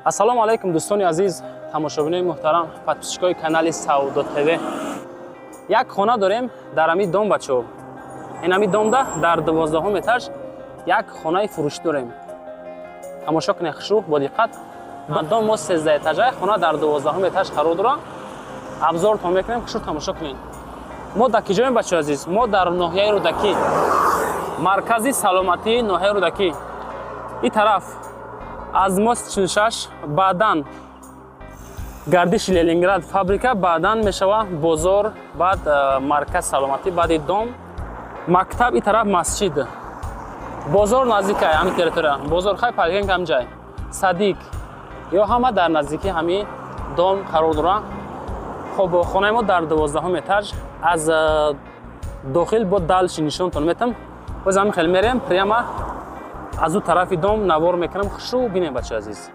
ассалому алайкум дӯстони азиз, тамошобинони муҳтарам, подписчикои канали Саудо ТВ. Як хона дорем дар ами дом бачо. Ин ами домда дар 12-ум этаж як хонаи фурӯшӣ дорем. Тамошо кунед хушу бо диққат. Дом мо 13 этажа, хона дар 12-ум этаж қарор дорад. Абзортон мекунем, хушу тамошо кунед. Мо дар ки ҷоем бачо азиз? Мо дар ноҳияи Рӯдакӣ, маркази саломатии ноҳияи Рӯдакӣ. ин тараф аз мост 46 баъдан гардиши Ленинград фабрика, баъдан мешава бозор, баъд марказ саломатӣ, баъди дом мактаб, ин тараф масҷид. Бозор наздикай ҳамин территория. Бозор хай паркинг ҳам ҷай. Садиқ ё ҳама дар наздикии ҳамин дом қарор дорад. Хоб хонаи мо дар 12-ум этаж. Аз дохил бо далши нишонтон метам. Боз ҳамин хел мерем прямо аз ӯ тарафи дом навор мекунам. хушу бинем бача азиз.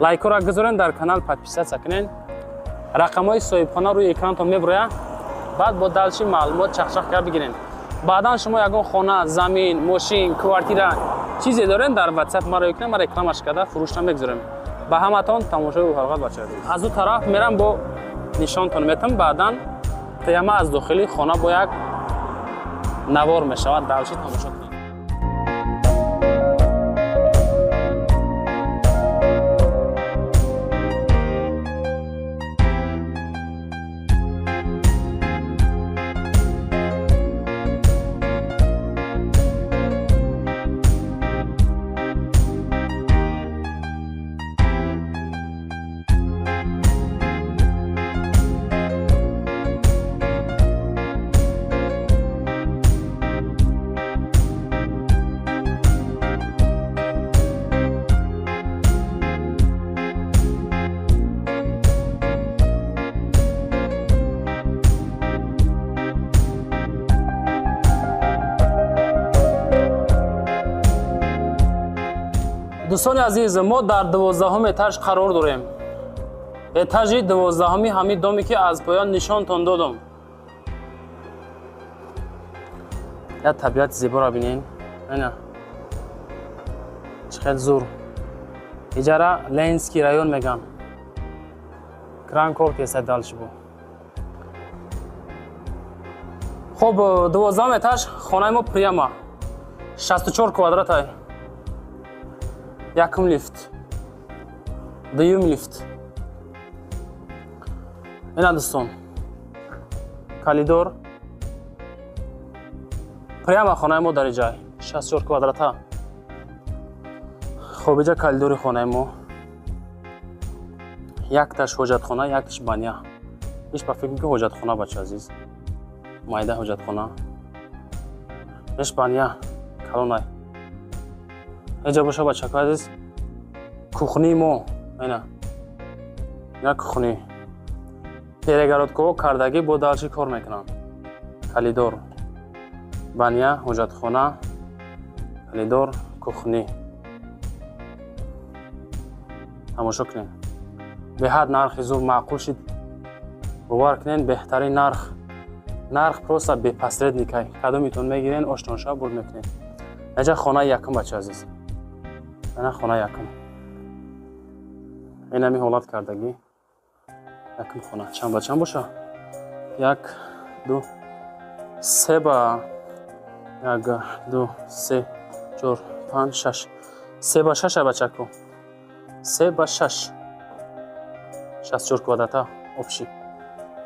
Лайкора гузорен, дар канал подписатсия кунен. Рақамҳои соҳибхона рӯи экрантон мебурояд. баъд бо далши маълумот чахчах кард бигирен. баъдан шумо ягон хона, замин, мошин, квартира чизе дорен, дар WhatsApp маро икунем, мара рекламаш карда фурӯшта мегузорем. ба ҳаматон тамошои ҳарқат бача азиз. аз ӯ тараф мерам, бо нишонтон метам. баъдан прямо аз дохили хона бо як навор мешавад далши. тамошо кунед. дӯстони азиз, мо дар 12-ум этаж қарор дорем. Этажи 12-уми ҳамин доме ки аз поён нишонтон додам. як табиати зеборо бинен. айна чӣ хел зур. иҷара Ленинский район меган. Кран корт есай далши бо. хоб 12-ум этаж хонаи мо прямо 64 квадратай. якум лифт, дуюм лифт. ина дӯстон калидор прямо хонаи мо дар иҷа 64 квадрата. хоб иҷа калидори хонаи мо. якташ ҳоҷатхона, якташ баня. иш ба фикр ки ҳоҷатхона бача азиз. майда ҳоҷатхона. иш баня калонай. اینجا باشه بچه عزیز کخنی ما اینا یا کخنی پیرگرات کو کردگی با دالچی کار میکنن. کلیدور بانیا حجت خانه کلیدور کخنی تماشا کنین. به حد نرخ زور معقول شد باور کنین. بهترین نرخ پروسا به پسرد نیکای کدومیتون میگیرین آشتانشا برد میکنین. اینجا خانه یکم بچه عزیز. اینا خانه یکم. این همی حالت کردگی یکم خانه. چند با چند باشه؟ یک دو سه با یک دو سه چهار پنج شش. سه با شش بچه کو. سه با شش. 64 کواdrata общий.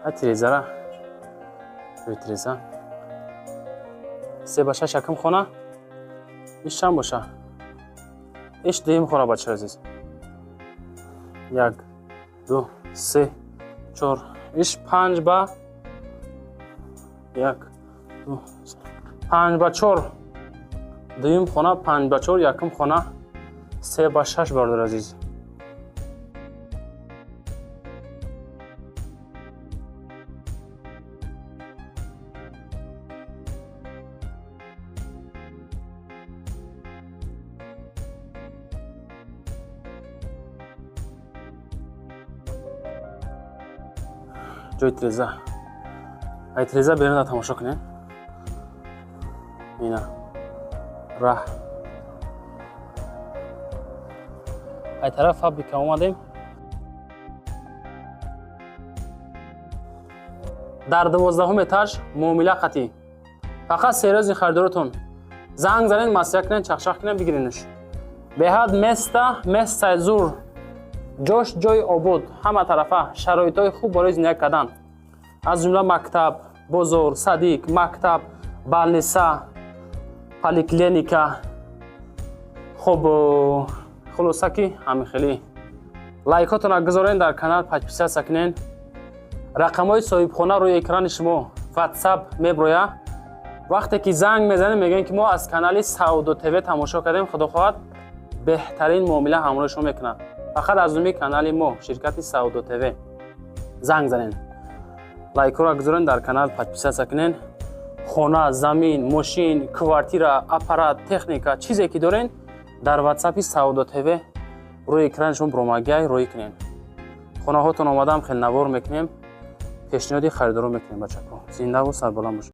های تریزه را روی تریزه. سه با شش یکم خانه. ایش چند باشه؟ ایش دویم خانه بچه عزیز. یک دو سه چهار. ایش 5 با یک دو 5 با 4. دویم خانه 5 با 4. یکم خانه 3 با 6 بردار عزیز. جوی تریزه. ای تریزه بیرون دا تماشا کنین. اینا راه ай тараф фабрика омадем. дар 12 этаж муомила қатӣ. Фақат сериози харидоротон занг занен, масъя кунен, чахшах кунен, бигиринш. Беҳад места зур, ҷош ҷои обод, ҳама тарафа шароитҳои хуб барои зиндагӣ кардан. Аз ҷумла мактаб, бозор, садик, мактаб, балниса, поликлиника. хуб хулоса ки ҳамин хеле лайкотонро гузорен, дар канал подписатсия кунен. рақамҳои соҳибхона рӯи экрани шумо WhatsApp меброяд. вақте ки занг мезанем мегӯем ки мо аз канали Саудо ТВ тамошо кардем, худо хоҳад беҳтарин муомила ҳамроҳи шумо мекунад. фақат аз умми канали мо, ширкати Саудо ТВ занг занен, лайкҳоро гузорен, дар канал подписатсия кунен. хона, замин, мошин, квартира, аппарат, техника, чизе ки дорен дар WhatsApp Саудо ТВ рӯи экрани шумо бромагиай рӯй кунен. хонаҳотон омадам хелнавор мекунем, пешниҳоди харидорӣ мекунем. бачаҳо зиндаву сарбаланд бошед.